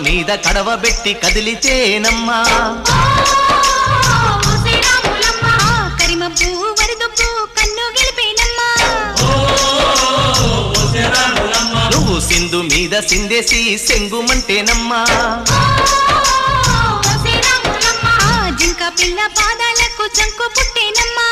మీద కడవబెట్టి కదిలితేనమ్మా కరిమబ్బు వరదొప్పు కన్ను గెలిపేనమ్మా నువ్వు సింధు మీద సిందేసి సెంగుమంటేనమ్మా జింక పిల్ల పాదాలకు చంకు పుట్టేనమ్మా